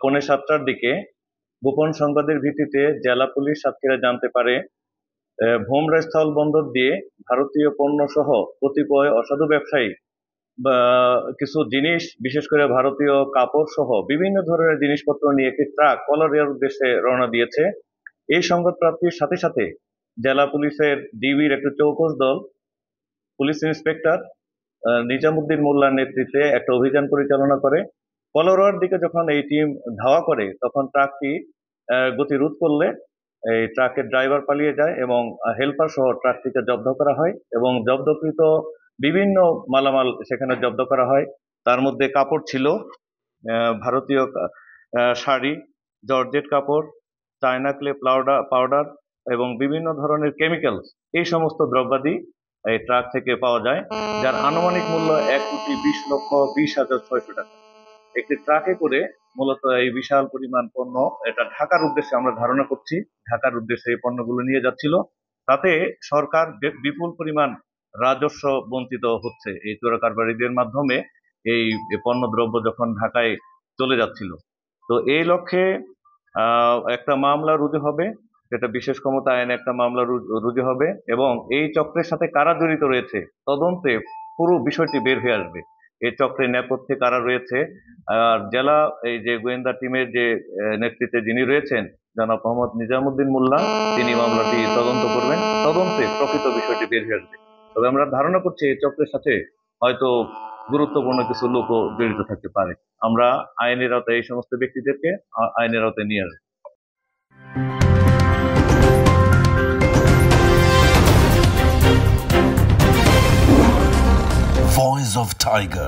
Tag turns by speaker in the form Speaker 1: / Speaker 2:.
Speaker 1: পৌনে 7টার দিকে গোপন সংবাদের ভিত্তিতে জেলা পুলিশ সাতক্ষীরা জানতে পারে ভোমরা স্থল বন্দর দিয়ে ভারতীয় পণ্য সহ কতিপয় অসাধু ব্যবসায়ী বা কিছু জিনিস, বিশেষ করে ভারতীয় কাপড় সহ বিভিন্ন ধরনের জিনিসপত্র নিয়ে একটি ট্রাক কলারিয়ার উদ্দেশ্যে রওনা দিয়েছে। এই সংবাদ প্রাপ্তির সাথে সাথে জেলা পুলিশের ডিবির একটি চৌকস দল, পুলিশ ইন্সপেক্টর নিজামুদ্দিন মোল্লার নেতৃত্বে একটা অভিযান পরিচালনা করে। কলারোয়ার দিকে যখন এই টিম ধাওয়া করে তখন ট্রাকটি গতি রোধ করলে এই ট্রাকের ড্রাইভার পালিয়ে যায় এবং হেল্পার সহ ট্রাকটিকে জব্দ করা হয় এবং জব্দকৃত বিভিন্ন মালামাল সেখানে জব্দ করা হয়। তার মধ্যে কাপড় ছিল, ভারতীয় শাড়ি, জর্জেট কাপড়, চায়না ক্লে পাউডার এবং বিভিন্ন ধরনের কেমিক্যালস, এই সমস্ত দ্রব্যাদি এই ট্রাক থেকে পাওয়া যায়, যার আনুমানিক মূল্য 1,20,20,600 টাকা। একটি ট্রাকে করে মূলত এই বিশাল পরিমাণ পণ্য, এটা ঢাকার উদ্দেশ্যে আমরা ধারণা করছি, ঢাকার উদ্দেশ্যে এই পণ্যগুলো নিয়ে যাচ্ছিল। তাতে সরকার বিপুল পরিমাণ রাজস্ব বঞ্চিত হচ্ছে এই চোরা কারবারিদের মাধ্যমে। এই পণ্য দ্রব্য যখন ঢাকায় চলে যাচ্ছিল, তো এই লক্ষ্যে একটা মামলা রুজু হবে, যেটা বিশেষ ক্ষমতা আইনে একটা মামলা রুজু হবে এবং এই চক্রের সাথে কারা জড়িত রয়েছে তদন্তে পুরো বিষয়টি বের হয়ে আসবে। এই চক্রের নেপথ্যে কারা রয়েছে, আর জেলা এই যে গোয়েন্দা টিমের যে নেতৃত্বে যিনি রয়েছেন জনাব মোহাম্মদ নিজামুদ্দিন মোল্লা, তিনি মামলাটি তদন্ত করবেন, তদন্তে প্রকৃত বিষয়টি বের হয়ে আসবে। তবে আমরা ধারণা করছি এই চক্রের সাথে হয়তো গুরুত্বপূর্ণ কিছু লোকও জড়িত থাকতে পারে। আমরা আইনের আওতায় এই সমস্ত ব্যক্তিদেরকে আইনের আওতায় নিয়ে আসবো।
Speaker 2: Voice of Tiger.